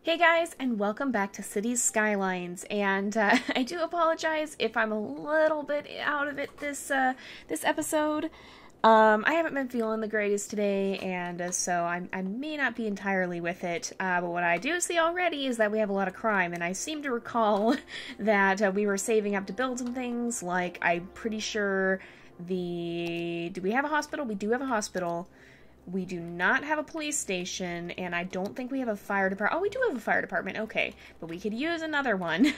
Hey guys, and welcome back to Cities Skylines. And I do apologize if I'm a little bit out of it this episode. I haven't been feeling the greatest today, and so I may not be entirely with it. But what I do see already is that we have a lot of crime, and I seem to recall that we were saving up to build some things. Like, I'm pretty sure do we have a hospital? We do have a hospital. We do not have a police station, and I don't think we have a fire department. Oh, we do have a fire department, okay. But we could use another one.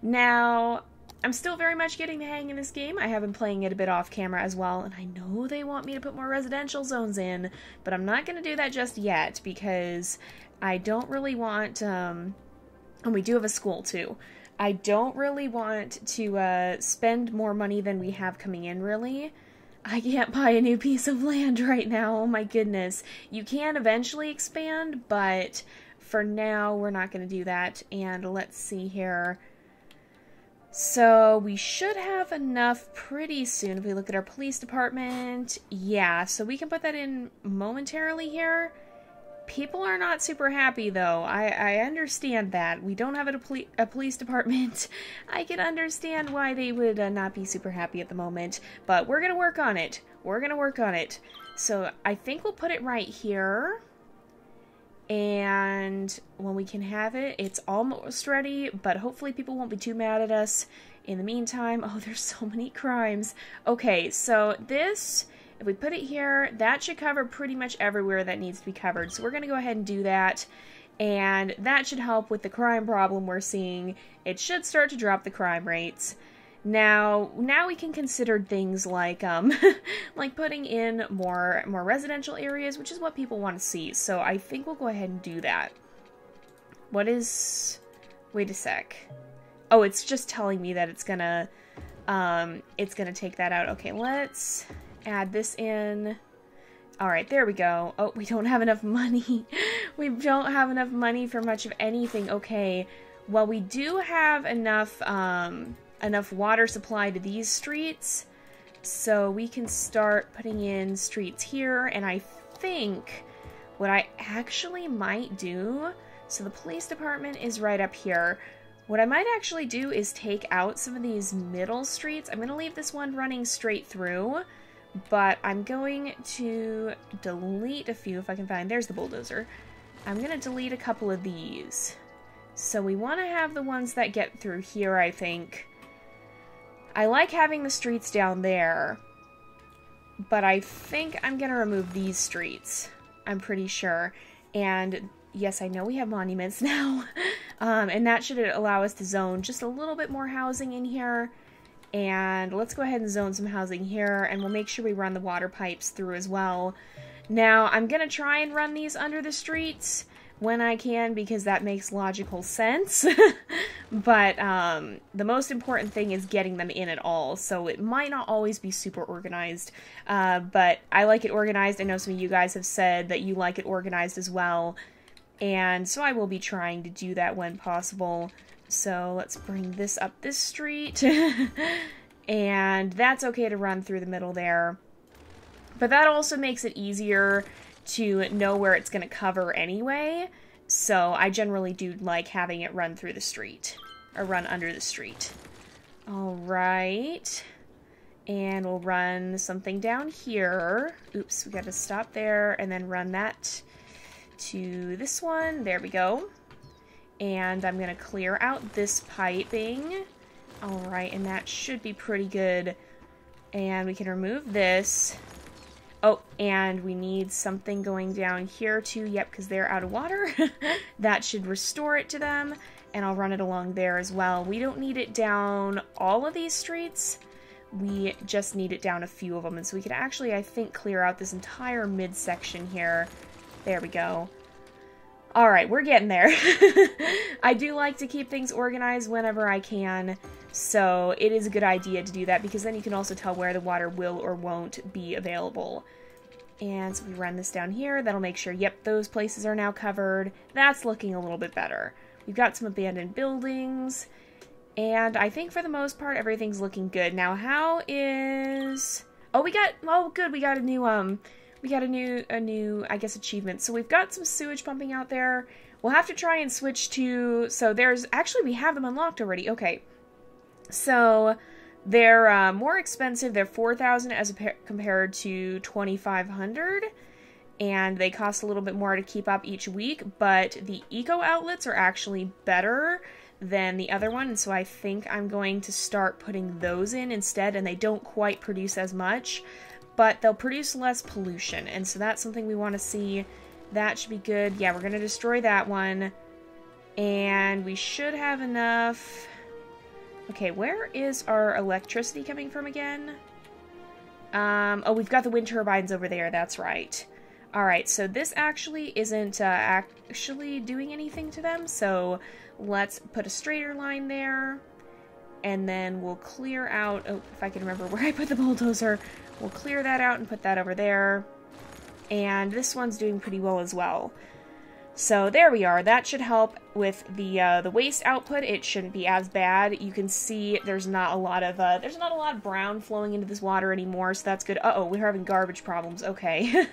Now, I'm still very much getting the hang of this game. I have been playing it a bit off camera as well, and I know they want me to put more residential zones in, but I'm not going to do that just yet, because I don't really want, and we do have a school too. I don't really want to spend more money than we have coming in, really. I can't buy a new piece of land right now, oh my goodness. You can eventually expand, but for now we're not going to do that. And let's see here. So we should have enough pretty soon if we look at our police department. Yeah, so we can put that in momentarily here. People are not super happy, though. I understand that. We don't have a police department. I can understand why they would not be super happy at the moment. But we're going to work on it. We're going to work on it. So I think we'll put it right here. And when we can have it, it's almost ready. But hopefully people won't be too mad at us. In the meantime, oh, there's so many crimes. Okay, so this... If we put it here, that should cover pretty much everywhere that needs to be covered. So we're going to go ahead and do that. And that should help with the crime problem we're seeing. It should start to drop the crime rates. Now we can consider things like like putting in more residential areas, which is what people want to see. So I think we'll go ahead and do that. Wait a sec. Oh, it's just telling me that it's gonna take that out. Okay, let's add this in. Alright, there we go. Oh, we don't have enough money. We don't have enough money for much of anything. Okay, well, we do have enough water supply to these streets, so we can start putting in streets here, and I think what I actually might do, so the police department is right up here. What I might actually do is take out some of these middle streets. I'm going to leave this one running straight through, but I'm going to delete a few if I can find. There's the bulldozer. I'm going to delete a couple of these. So we want to have the ones that get through here, I think. I like having the streets down there, but I think I'm going to remove these streets. I'm pretty sure. And yes, I know we have monuments now. And that should allow us to zone just a little bit more housing in here. And let's go ahead and zone some housing here, and we'll make sure we run the water pipes through as well. Now, I'm going to try and run these under the streets when I can, because that makes logical sense. But the most important thing is getting them in at all, so it might not always be super organized. But I like it organized. I know some of you guys have said that you like it organized as well, and so I will be trying to do that when possible. So let's bring this up this street, and that's okay to run through the middle there. But that also makes it easier to know where it's going to cover anyway, so I generally do like having it run through the street, or run under the street. Alright, and we'll run something down here. Oops, we got to stop there, and then run that to this one. There we go. And I'm going to clear out this piping. Alright, and that should be pretty good. And we can remove this. Oh, and we need something going down here too. Yep, because they're out of water. That should restore it to them. And I'll run it along there as well. We don't need it down all of these streets. We just need it down a few of them. And so we could actually, I think, clear out this entire midsection here. There we go. Alright, we're getting there. I do like to keep things organized whenever I can, so it is a good idea to do that, because then you can also tell where the water will or won't be available. And so we run this down here. That'll make sure, yep, those places are now covered. That's looking a little bit better. We've got some abandoned buildings, and I think for the most part everything's looking good. Now, how is... Oh, good, we got a new, I guess, achievement. So we've got some sewage pumping out there. We'll have to try and switch to... So there's... Actually, we have them unlocked already. Okay. So they're more expensive. They're 4,000 as compared to 2,500. And they cost a little bit more to keep up each week. But the eco outlets are actually better than the other one. And so I think I'm going to start putting those in instead. And they don't quite produce as much, but they'll produce less pollution. And so that's something we want to see. That should be good. Yeah, we're going to destroy that one. And we should have enough. Okay, where is our electricity coming from again? Oh, we've got the wind turbines over there. That's right. All right, so this actually isn't actually doing anything to them. So let's put a straighter line there. And then we'll clear out... Oh, if I can remember where I put the bulldozer. We'll clear that out and put that over there. And this one's doing pretty well as well. So there we are. That should help with the waste output. It shouldn't be as bad. You can see there's not a lot of brown flowing into this water anymore, so that's good. Uh-oh, we're having garbage problems. Okay.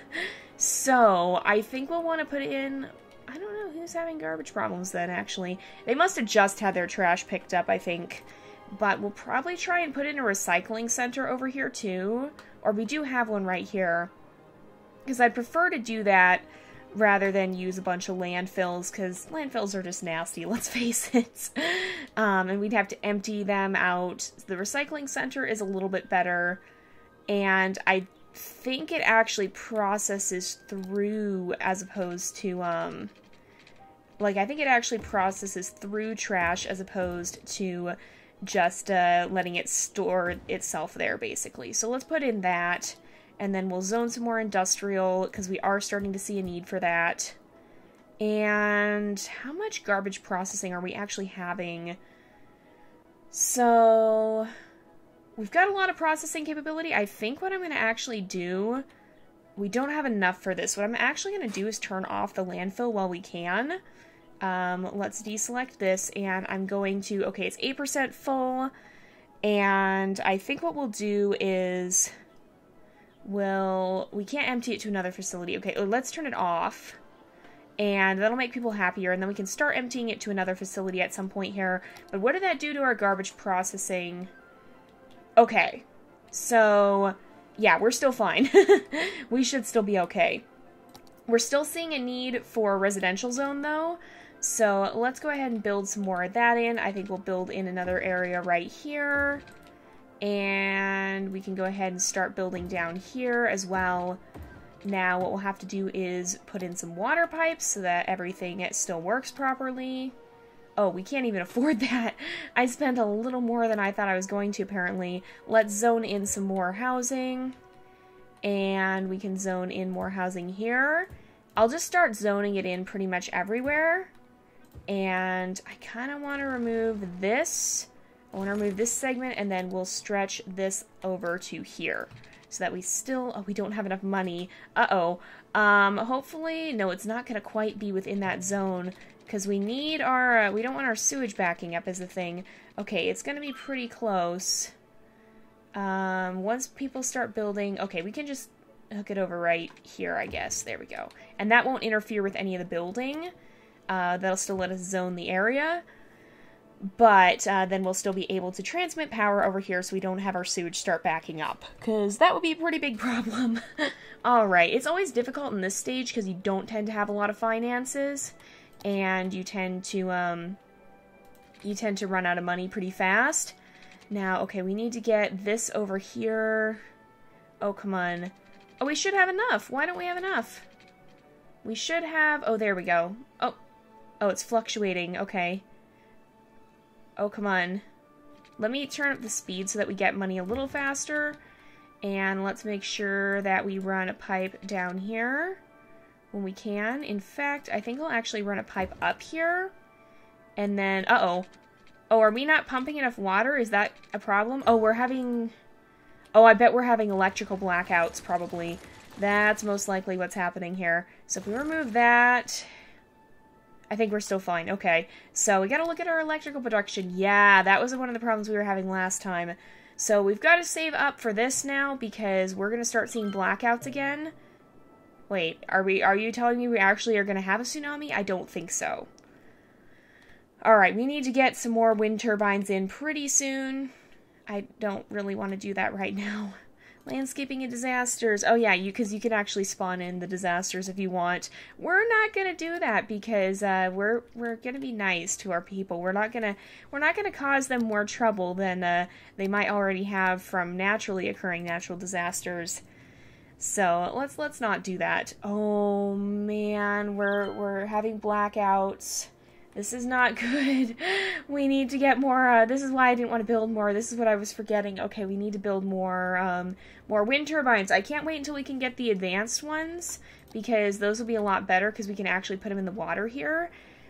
So I think we'll want to put in... I don't know who's having garbage problems then, actually. They must have just had their trash picked up, I think. But we'll probably try and put in a recycling center over here, too. Or we do have one right here. Because I'd prefer to do that rather than use a bunch of landfills, because landfills are just nasty, let's face it. And we'd have to empty them out. The recycling center is a little bit better. And I think it actually processes through as opposed to, I think it actually processes through trash as opposed to just letting it store itself there, basically. So let's put in that, and then we'll zone some more industrial, because we are starting to see a need for that. And how much garbage processing are we actually having? So we've got a lot of processing capability. I think what I'm going to actually do... We don't have enough for this. What I'm actually going to do is turn off the landfill while we can. Let's deselect this, and I'm going to... Okay, it's 8% full, and I think what we'll do is... We can't empty it to another facility. Okay, let's turn it off, and that'll make people happier, and then we can start emptying it to another facility at some point here. But what did that do to our garbage processing? Okay, so... Yeah, we're still fine. We should still be okay. We're still seeing a need for a residential zone, though. So let's go ahead and build some more of that in. I think we'll build in another area right here. And we can go ahead and start building down here as well. Now what we'll have to do is put in some water pipes so that everything still works properly. Oh, we can't even afford that. I spent a little more than I thought I was going to, apparently. Let's zone in some more housing. And we can zone in more housing here. I'll just start zoning it in pretty much everywhere. And I kind of want to remove this. I want to remove this segment, and then we'll stretch this over to here. So that we still... Oh, we don't have enough money. Uh-oh. Hopefully... No, it's not going to quite be within that zone. Because we need our, we don't want our sewage backing up as the thing. Okay, it's going to be pretty close. Once people start building, okay, we can just hook it over right here, I guess. There we go. And that won't interfere with any of the building. That'll still let us zone the area. But then we'll still be able to transmit power over here so we don't have our sewage start backing up. Because that would be a pretty big problem. Alright, it's always difficult in this stage because you don't tend to have a lot of finances. And you tend to run out of money pretty fast. Now, okay, we need to get this over here. Oh, come on. Oh, we should have enough. Why don't we have enough? We should have... Oh, there we go. Oh, it's fluctuating. Okay. Oh, come on. Let me turn up the speed so that we get money a little faster. And let's make sure that we run a pipe down here. When we can. In fact, I think I'll actually run a pipe up here. And then, uh-oh. Oh, are we not pumping enough water? Is that a problem? Oh, we're having... Oh, I bet we're having electrical blackouts, probably. That's most likely what's happening here. So if we remove that... I think we're still fine. Okay. So we gotta look at our electrical production. Yeah, that was one of the problems we were having last time. So we've got to save up for this now, because we're gonna start seeing blackouts again. Wait, are you telling me we actually are going to have a tsunami? I don't think so. Alright, we need to get some more wind turbines in pretty soon. I don't really want to do that right now. Landscaping and disasters. Oh yeah, because you can actually spawn in the disasters if you want. We're not gonna do that because we're gonna be nice to our people. We're not gonna cause them more trouble than they might already have from naturally occurring natural disasters. So let's not do that. Oh man, we're having blackouts. This is not good. We need to get more, this is why I didn't want to build more. This is what I was forgetting. Okay, we need to build more wind turbines. I can't wait until we can get the advanced ones, because those will be a lot better, because we can actually put them in the water here.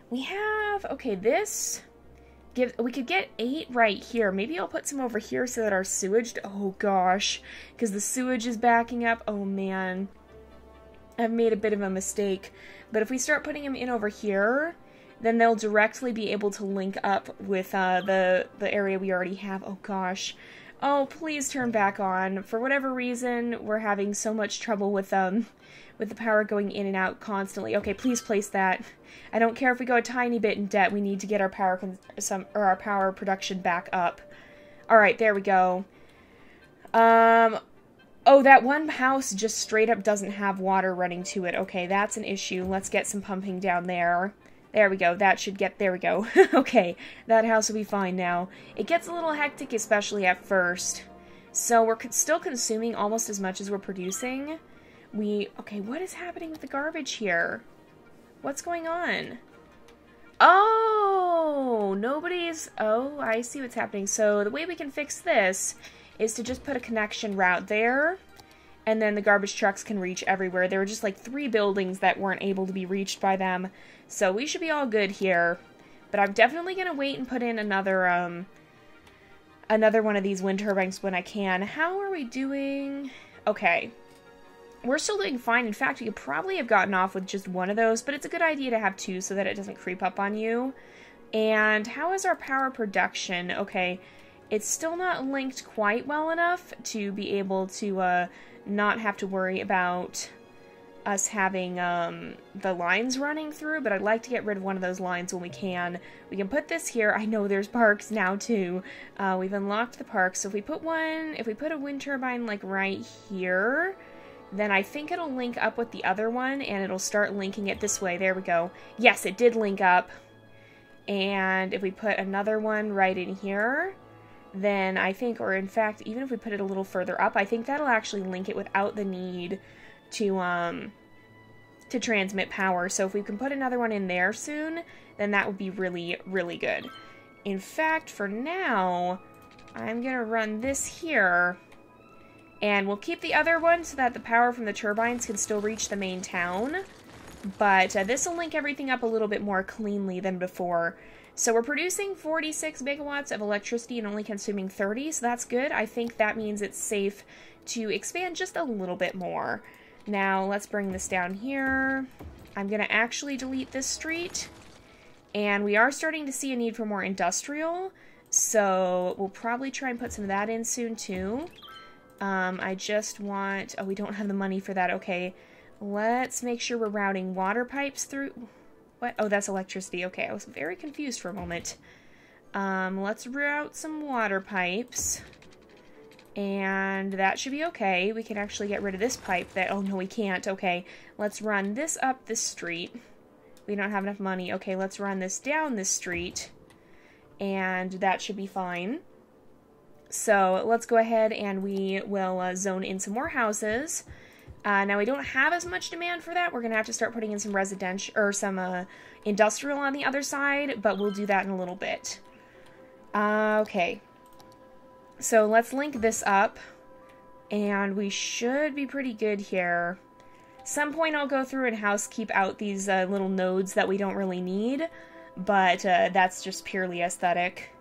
We have, okay, we could get 8 right here. Maybe I'll put some over here so that our sewage, oh gosh, because the sewage is backing up. Oh man, I've made a bit of a mistake. But if we start putting them in over here, then they'll directly be able to link up with the area we already have. Oh gosh. Oh, please turn back on. For whatever reason, we're having so much trouble with the power going in and out constantly. Okay, please place that. I don't care if we go a tiny bit in debt. We need to get our our power production back up. All right, there we go. Oh, that one house just straight up doesn't have water running to it. Okay, that's an issue. Let's get some pumping down there. There we go. That should get... There we go. Okay, that house will be fine now. It gets a little hectic, especially at first. So we're still consuming almost as much as we're producing. Okay, what is happening with the garbage here? What's going on? Oh, nobody's... Oh, I see what's happening. So the way we can fix this is to just put a connection route there, and then the garbage trucks can reach everywhere. There were just like 3 buildings that weren't able to be reached by them. So we should be all good here. But I'm definitely going to wait and put in another one of these wind turbines when I can. How are we doing? Okay. We're still doing fine. In fact, we could probably have gotten off with just one of those, but it's a good idea to have 2 so that it doesn't creep up on you. And how is our power production? Okay, it's still not linked quite well enough to be able to not have to worry about us having the lines running through, but I'd like to get rid of one of those lines when we can. We can put this here. I know there's parks now too. We've unlocked the parks, so if we put a wind turbine like right here, then I think it'll link up with the other one, and it'll start linking it this way. There we go. Yes, it did link up. And if we put another one right in here, then I think, or in fact, even if we put it a little further up, I think that'll actually link it without the need to transmit power. So if we can put another one in there soon, then that would be really, really good. In fact, for now, I'm gonna run this here, and we'll keep the other one so that the power from the turbines can still reach the main town. But this will link everything up a little bit more cleanly than before. So we're producing 46 megawatts of electricity and only consuming 30, so that's good. I think that means it's safe to expand just a little bit more. Now, let's bring this down here. I'm going to actually delete this street. And we are starting to see a need for more industrial, so we'll probably try and put some of that in soon, too. I just want... Oh, we don't have the money for that. Okay, let's make sure we're routing water pipes through... What? Oh, that's electricity. Okay, I was very confused for a moment. Let's route some water pipes. And that should be okay. We can actually get rid of this pipe that... Oh, no, we can't. Okay, let's run this up this street. We don't have enough money. Okay, let's run this down this street. And that should be fine. So let's go ahead and we will zone in some more houses. Now, we don't have as much demand for that. We're going to have to start putting in some residential or some industrial on the other side, but we'll do that in a little bit. Okay. So let's link this up, and we should be pretty good here. Some point I'll go through and housekeep out these little nodes that we don't really need, but that's just purely aesthetic.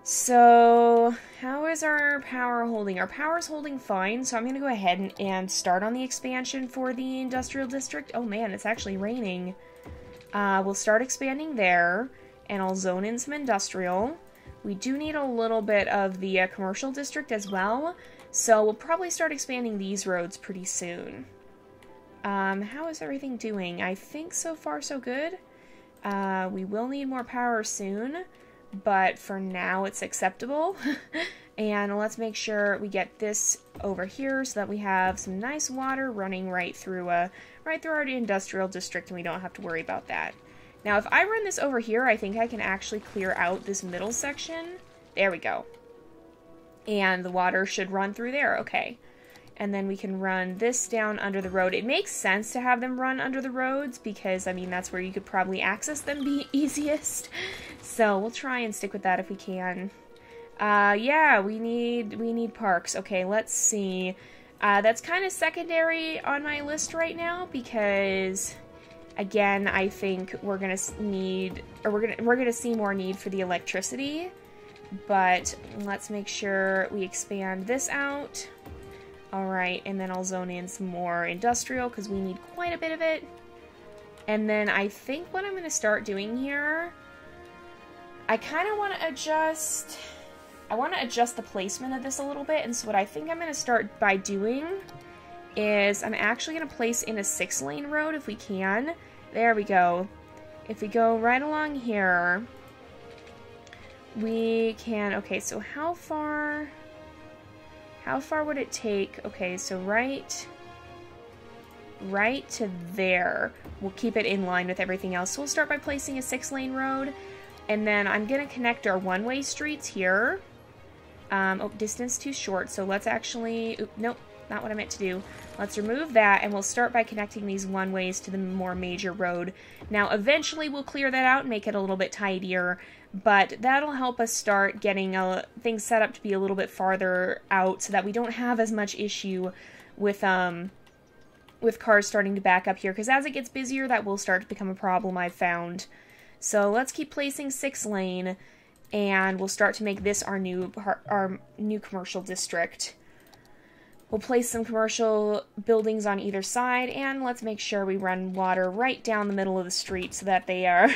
So, how is our power holding? Our power's holding fine, so I'm going to go ahead and start on the expansion for the industrial district. Oh man, it's actually raining. We'll start expanding there, and I'll zone in some industrial. We do need a little bit of the commercial district as well, so we'll probably start expanding these roads pretty soon. How is everything doing? I think so far so good. We will need more power soon, but for now it's acceptable. And let's make sure we get this over here so that we have some nice water running right through our industrial district, and we don't have to worry about that. Now, if I run this over here, I think I can actually clear out this middle section. There we go. And the water should run through there. Okay. And then we can run this down under the road. It makes sense to have them run under the roads because, I mean, that's where you could probably access them the easiest. So we'll try and stick with that if we can. Yeah, we need parks. Okay, let's see. That's kind of secondary on my list right now because, again, I think we're gonna need, or we're gonna see more need for the electricity. But let's make sure we expand this out. All right, and then I'll zone in some more industrial because we need quite a bit of it. And then I think what I'm gonna start doing here, I kind of want to adjust. I want to adjust the placement of this a little bit, and so what I think I'm going to start by doing is I'm actually going to place in a 6-lane road if we can. There we go. If we go right along here, we can, okay, so how far would it take? Okay, so right to there. We'll keep it in line with everything else. So we'll start by placing a 6-lane road, and then I'm going to connect our one-way streets here. Oh, distance too short, so let's actually, nope, not what I meant to do. Let's remove that, and we'll start by connecting these one-ways to the more major road. Now, eventually we'll clear that out and make it a little bit tidier, but that'll help us start getting things set up to be a little bit farther out so that we don't have as much issue with cars starting to back up here, because as it gets busier, that will start to become a problem, I've found. So let's keep placing 6-lane. And we'll start to make this our new commercial district. We'll place some commercial buildings on either side, and let's make sure we run water right down the middle of the street so that they are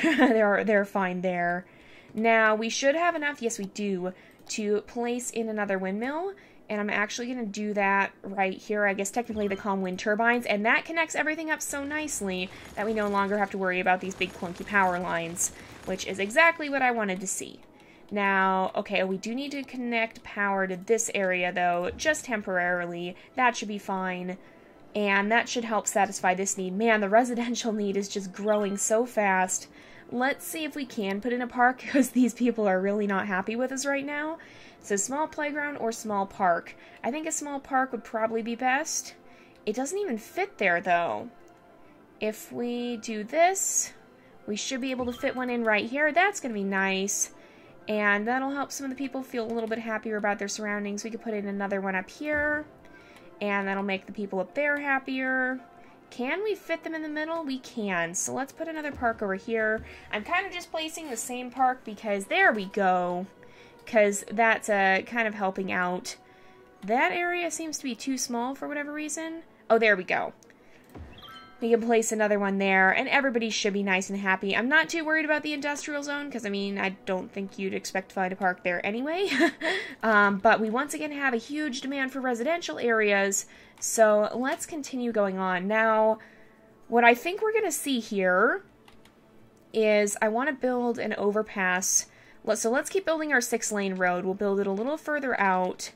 they're fine there. Now we should have enough, yes we do, to place in another windmill, and I'm actually going to do that right here. I guess technically they call them wind turbines, and that connects everything up so nicely that we no longer have to worry about these big clunky power lines, which is exactly what I wanted to see. Now, okay, we do need to connect power to this area, though, just temporarily. That should be fine, and that should help satisfy this need. Man, the residential need is just growing so fast. Let's see if we can put in a park, because these people are really not happy with us right now. So, small playground or small park. I think a small park would probably be best. It doesn't even fit there, though. If we do this, we should be able to fit one in right here. That's going to be nice. And that'll help some of the people feel a little bit happier about their surroundings. We could put in another one up here, and that'll make the people up there happier. Can we fit them in the middle? We can. So let's put another park over here. I'm kind of just placing the same park because there we go. Because that's kind of helping out. That area seems to be too small for whatever reason. Oh, there we go. We can place another one there, and everybody should be nice and happy. I'm not too worried about the industrial zone, because, I mean, I don't think you'd expect to find a park there anyway. But we once again have a huge demand for residential areas, so let's continue going on. Now, what I think we're going to see here is I want to build an overpass. So let's keep building our 6-lane road. We'll build it a little further out.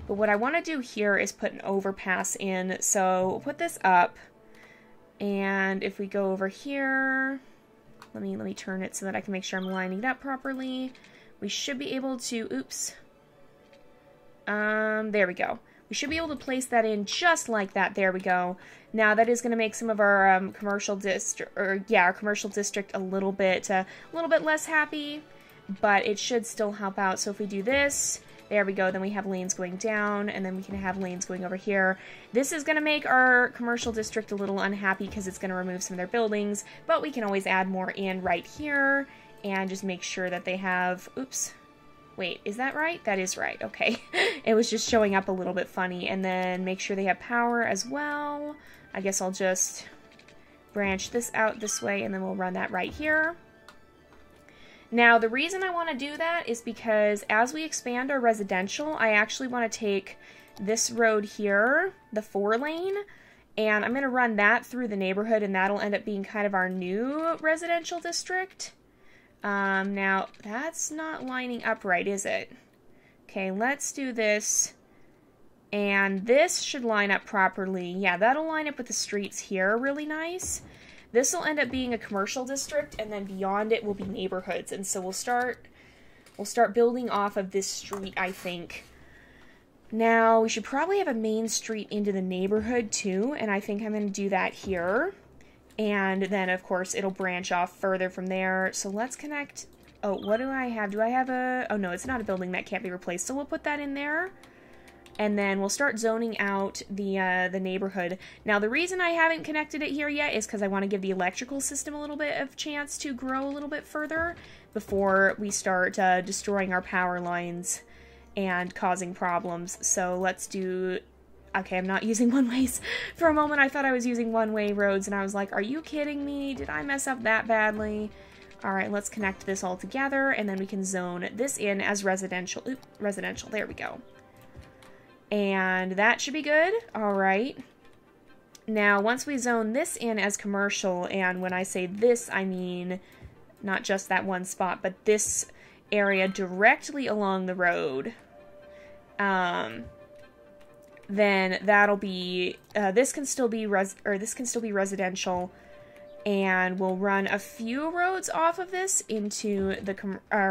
But what I want to do here is put an overpass in. So we'll put this up. And if we go over here, let me turn it so that I can make sure I'm lining it up properly. We should be able to, oops. There we go. We should be able to place that in just like that. There we go. Now that is going to make some of our commercial district, our commercial district a little bit less happy, but it should still help out. So if we do this, there we go, then we have lanes going down, and then we can have lanes going over here. This is going to make our commercial district a little unhappy because it's going to remove some of their buildings, but we can always add more in right here, and just make sure that they have, oops, wait, is that right? That is right, okay. It was just showing up a little bit funny, and then make sure they have power as well. I guess I'll just branch this out this way, and then we'll run that right here. Now, the reason I want to do that is because as we expand our residential, I actually want to take this road here, the 4-lane, And I'm going to run that through the neighborhood, and that'll end up being kind of our new residential district. Now, that's not lining up right, is it? Okay, let's do this. And this should line up properly. Yeah, that'll line up with the streets here really nice. This will end up being a commercial district, and then beyond it will be neighborhoods. And so we'll start building off of this street, I think. Now, we should probably have a main street into the neighborhood too, and I think I'm going to do that here. And then, of course, it'll branch off further from there. So let's connect... Oh, what do I have? Do I have a... Oh, no, it's not a building that can't be replaced, so we'll put that in there. And then we'll start zoning out the neighborhood. Now, the reason I haven't connected it here yet is because I want to give the electrical system a little bit of chance to grow a little bit further before we start destroying our power lines and causing problems. So let's do... Okay, I'm not using one-ways. For a moment, I thought I was using one-way roads, and I was like, are you kidding me? Did I mess up that badly? All right, let's connect this all together, and then we can zone this in as residential. Oop, residential, there we go. And that should be good. All right. Now, once we zone this in as commercial, and when I say this, I mean not just that one spot, but this area directly along the road, then that'll be this can still be residential, and we'll run a few roads off of this into the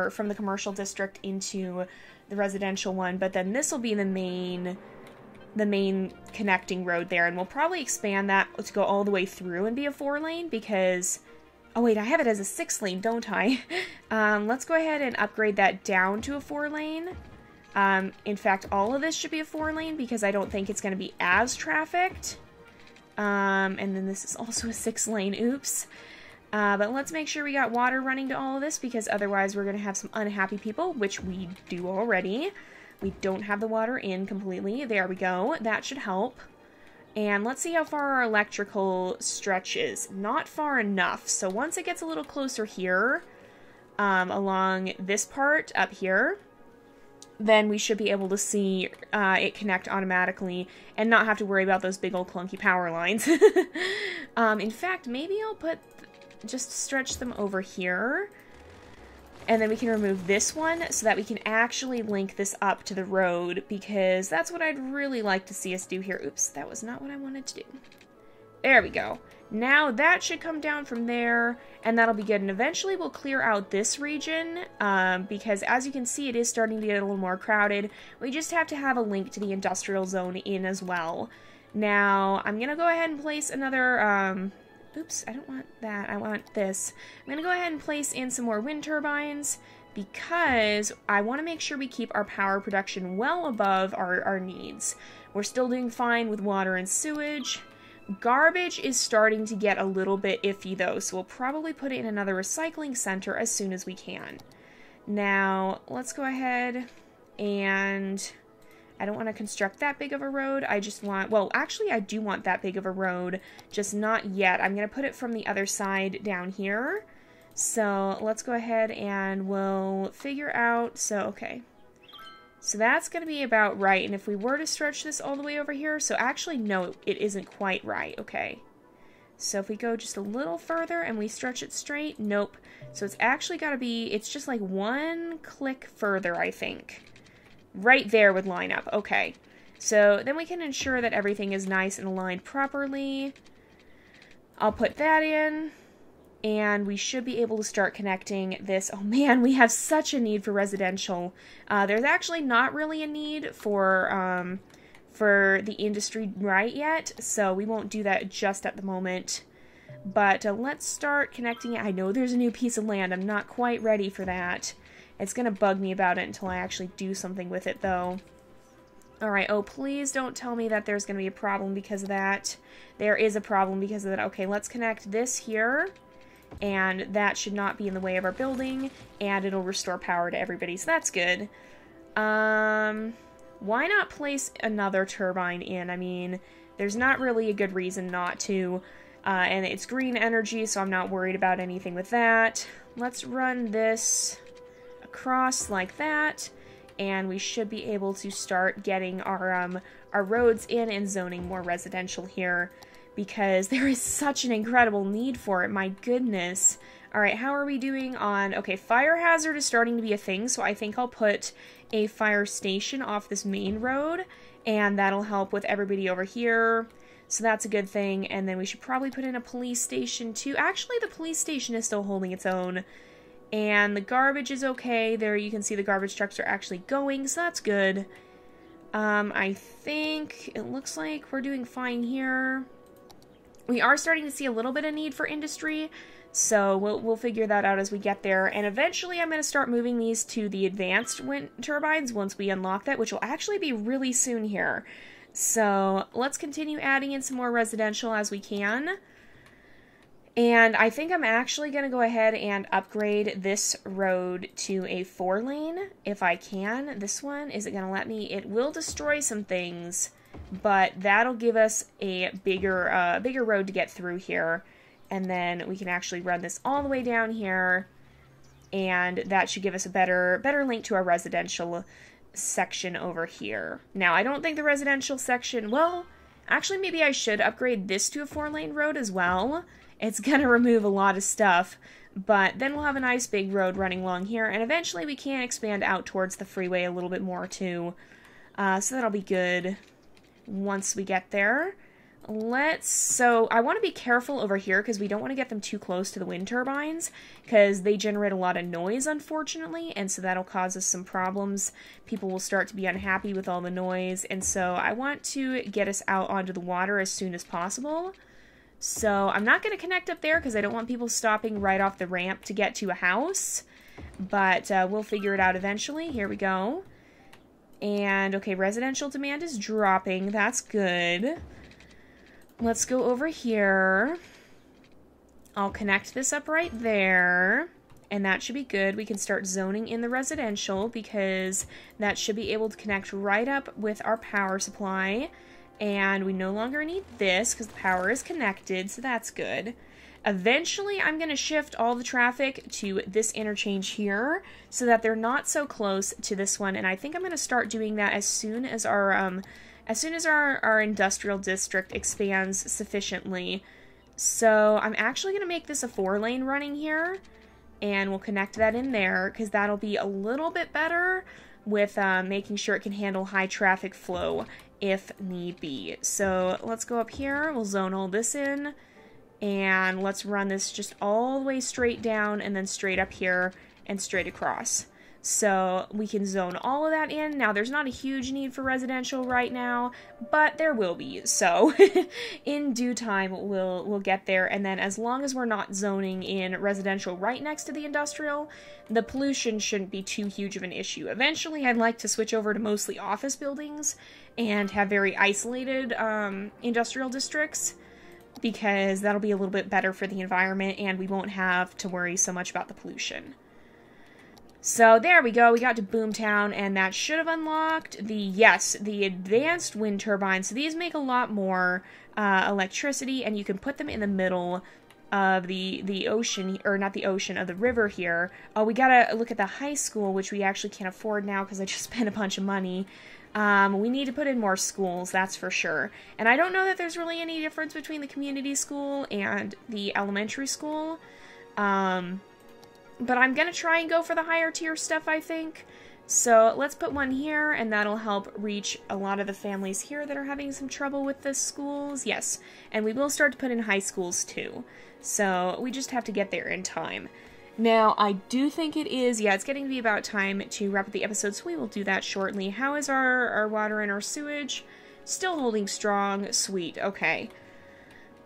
from the commercial district into the residential one, but then this will be the main connecting road there, and we'll probably expand that to go all the way through and be a 4-lane because... Oh wait, I have it as a 6-lane, don't I? Let's go ahead and upgrade that down to a 4-lane. In fact, all of this should be a 4-lane because I don't think it's going to be as trafficked. And then this is also a 6-lane, oops. But let's make sure we got water running to all of this because otherwise we're going to have some unhappy people, which we do already. We don't have the water in completely. There we go. That should help. And let's see how far our electrical stretches. Not far enough. So once it gets a little closer here, along this part up here, then we should be able to see it connect automatically and not have to worry about those big old clunky power lines. In fact, maybe I'll just stretch them over here. And then we can remove this one so that we can actually link this up to the road because that's what I'd really like to see us do here. Oops, that was not what I wanted to do. There we go. Now that should come down from there and that'll be good. And eventually we'll clear out this region because as you can see, it is starting to get a little more crowded. We just have to have a link to the industrial zone in as well. Now I'm going to go ahead and place another... Oops, I don't want that. I want this. I'm going to go ahead and place in some more wind turbines because I want to make sure we keep our power production well above our needs. We're still doing fine with water and sewage. Garbage is starting to get a little bit iffy though, so we'll probably put it in another recycling center as soon as we can. Now, let's go ahead and... I don't want to construct that big of a road. I just want... Well, actually, I do want that big of a road, just not yet. I'm going to put it from the other side down here. So let's go ahead and we'll figure out... So, okay. So that's going to be about right. And if we were to stretch this all the way over here... So actually, no, it isn't quite right. Okay. So if we go just a little further and we stretch it straight... Nope. So it's actually got to be... It's just like one click further, I think. Right there would line up. Okay. So then we can ensure that everything is nice and aligned properly. I'll put that in. And we should be able to start connecting this. Oh man, we have such a need for residential. There's actually not really a need for the industry right yet. So we won't do that just at the moment. But let's start connecting it. I know there's a new piece of land. I'm not quite ready for that. It's going to bug me about it until I actually do something with it, though. Alright, oh, please don't tell me that there's going to be a problem because of that. There is a problem because of that. Okay, let's connect this here. And that should not be in the way of our building. And it'll restore power to everybody, so that's good. Why not place another turbine in? I mean, there's not really a good reason not to. And it's green energy, so I'm not worried about anything with that. Let's run this... across like that, and we should be able to start getting our roads in and zoning more residential here. because there is such an incredible need for it. My goodness. All right, how are we doing on... Okay, fire hazard is starting to be a thing, so I think I'll put a fire station off this main road, and that'll help with everybody over here. So that's a good thing, and then we should probably put in a police station too. Actually, the police station is still holding its own, and the garbage is okay. There you can see the garbage trucks are actually going, so that's good. I think it looks like we're doing fine here. We are starting to see a little bit of need for industry, so we'll figure that out as we get there. And eventually I'm going to start moving these to the advanced wind turbines once we unlock that, which will actually be really soon here. So let's continue adding in some more residential as we can. And I think I'm actually going to go ahead and upgrade this road to a 4-lane if I can. This one, is it going to let me? It will destroy some things, but that'll give us a bigger road to get through here. And then we can actually run this all the way down here, and that should give us a better link to our residential section over here. Now, I don't think the residential section, well, actually maybe I should upgrade this to a 4-lane road as well. It's gonna remove a lot of stuff, but then we'll have a nice big road running along here, and eventually we can expand out towards the freeway a little bit more too. So that'll be good once we get there. So I want to be careful over here because we don't want to get them too close to the wind turbines because they generate a lot of noise, unfortunately, and so that'll cause us some problems. People will start to be unhappy with all the noise, and so I want to get us out onto the water as soon as possible. So I'm not going to connect up there because I don't want people stopping right off the ramp to get to a house, but we'll figure it out eventually. Here we go. And okay, residential demand is dropping. That's good. Let's go over here. I'll connect this up right there, and that should be good. We can start zoning in the residential because that should be able to connect right up with our power supply, and we no longer need this because the power is connected, so that's good. Eventually, I'm going to shift all the traffic to this interchange here so that they're not so close to this one, and I think I'm going to start doing that as soon as our industrial district expands sufficiently. So I'm actually going to make this a 4-lane running here, and we'll connect that in there because that'll be a little bit better with making sure it can handle high traffic flow if need be. So let's go up here, we'll zone all this in, and let's run this just all the way straight down and then straight up here and straight across. So we can zone all of that in. Now, there's not a huge need for residential right now, but there will be. So in due time, we'll get there. And then as long as we're not zoning in residential right next to the industrial, the pollution shouldn't be too huge of an issue. Eventually, I'd like to switch over to mostly office buildings and have very isolated industrial districts, because that'll be a little bit better for the environment and we won't have to worry so much about the pollution. So there we go, we got to Boomtown, and that should have unlocked the advanced wind turbines. So these make a lot more electricity, and you can put them in the middle of the ocean, or not the ocean, of the river here. Oh, we gotta look at the high school, which we actually can't afford now because I just spent a bunch of money. We need to put in more schools, that's for sure. And I don't know that there's really any difference between the community school and the elementary school. But I'm going to try and go for the higher tier stuff, I think. So let's put one here, and that'll help reach a lot of the families here that are having some trouble with the schools. Yes, and we will start to put in high schools too. So we just have to get there in time. Now, I do think it is, it's getting to be about time to wrap up the episode, so we will do that shortly. How is our water and our sewage? Still holding strong. Sweet, okay.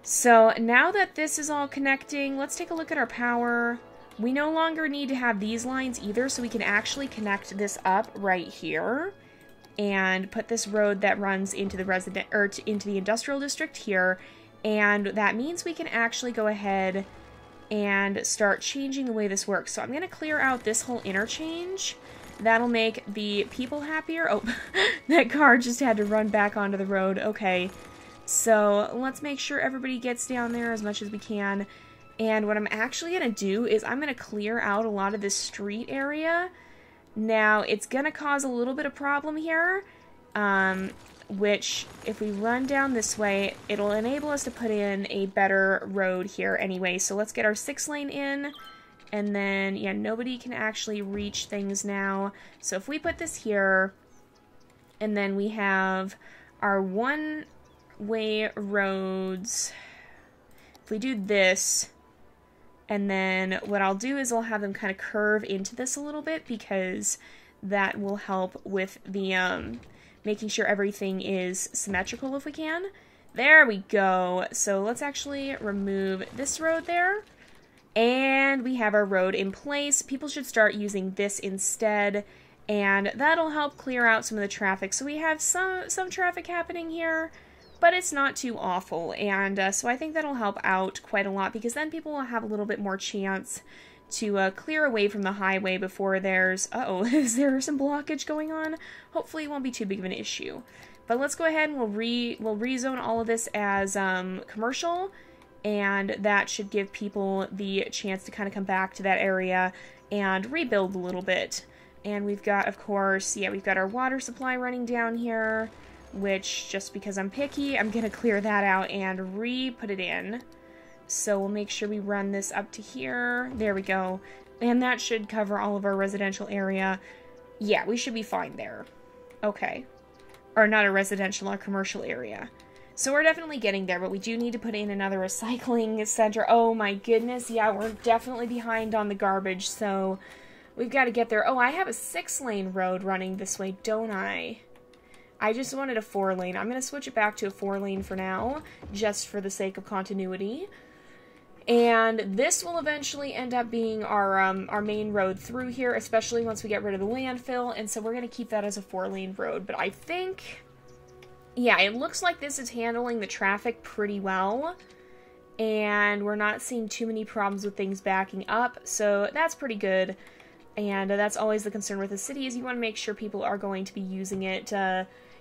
So now that this is all connecting, let's take a look at our power. We no longer need to have these lines either, so we can actually connect this up right here and put this road that runs into the into the industrial district here, and that means we can actually go ahead and start changing the way this works. So I'm going to clear out this whole interchange. That'll make the people happier. Oh, that car just had to run back onto the road. Okay, so let's make sure everybody gets down there as much as we can. And what I'm actually going to do is I'm going to clear out a lot of this street area. Now, it's going to cause a little bit of problem here. which if we run down this way, it'll enable us to put in a better road here anyway. So let's get our 6-lane in, and then, yeah, nobody can actually reach things now. So if we put this here, and then we have our one-way roads, if we do this, and then what I'll do is I'll have them kind of curve into this a little bit, because that will help with the, making sure everything is symmetrical if we can. There we go. So let's actually remove this road there. And we have our road in place. People should start using this instead, and that'll help clear out some of the traffic. So we have some traffic happening here, but it's not too awful. And so I think that'll help out quite a lot, because then people will have a little bit more chance to clear away from the highway before there's... Uh-oh, is there some blockage going on? Hopefully it won't be too big of an issue. But let's go ahead and we'll rezone all of this as commercial, and that should give people the chance to kind of come back to that area and rebuild a little bit. And we've got, of course, yeah, we've got our water supply running down here, which, just because I'm picky, I'm going to clear that out and re-put it in. So we'll make sure we run this up to here. There we go. And that should cover all of our residential area. Yeah, we should be fine there. Okay. Or not a residential, or commercial area. So we're definitely getting there, but we do need to put in another recycling center. Oh my goodness, yeah, we're definitely behind on the garbage, so we've got to get there. Oh, I have a 6-lane road running this way, don't I? I just wanted a 4-lane. I'm going to switch it back to a 4-lane for now, just for the sake of continuity. And this will eventually end up being our main road through here, especially once we get rid of the landfill, and so we're going to keep that as a 4-lane road. But I think, yeah, it looks like this is handling the traffic pretty well, and we're not seeing too many problems with things backing up, so that's pretty good. And that's always the concern with the city, is you want to make sure people are going to be using it.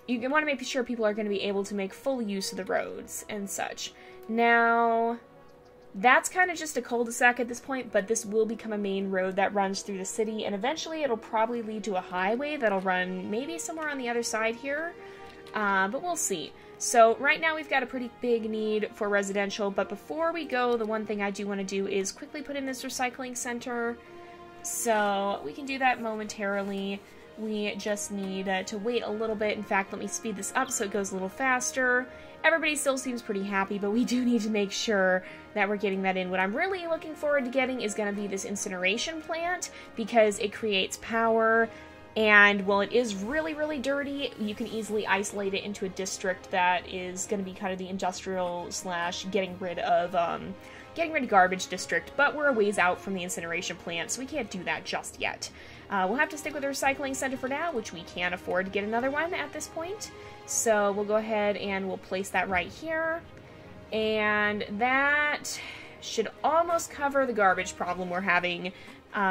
You want to make sure people are going to be able to make full use of the roads and such. Now, that's kind of just a cul-de-sac at this point, but this will become a main road that runs through the city, and eventually it'll probably lead to a highway that'll run maybe somewhere on the other side here, but we'll see. So right now we've got a pretty big need for residential, but before we go, the one thing I do want to do is quickly put in this recycling center. So we can do that momentarily. We just need to wait a little bit. In fact, let me speed this up so it goes a little faster. Everybody still seems pretty happy, but we do need to make sure that we're getting that in. What I'm really looking forward to getting is going to be this incineration plant, because it creates power, and while it is really, really dirty, you can easily isolate it into a district that is going to be kind of the industrial / getting rid of garbage district, but we're a ways out from the incineration plant, so we can't do that just yet. We'll have to stick with the recycling center for now, which we can't afford to get another one at this point. So we'll go ahead and we'll place that right here. And that should almost cover the garbage problem we're having.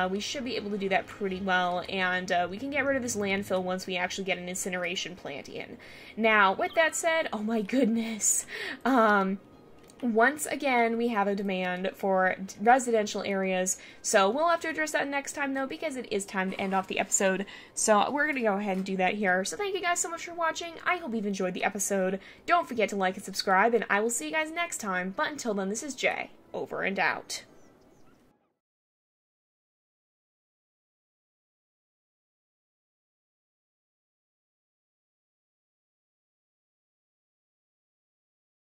We should be able to do that pretty well, and we can get rid of this landfill once we actually get an incineration plant in. Now, with that said, oh my goodness, once again, we have a demand for residential areas, so we'll have to address that next time, though, because it is time to end off the episode, so we're going to go ahead and do that here. So thank you guys so much for watching. I hope you've enjoyed the episode. Don't forget to like and subscribe, and I will see you guys next time, but until then, this is Jay, over and out.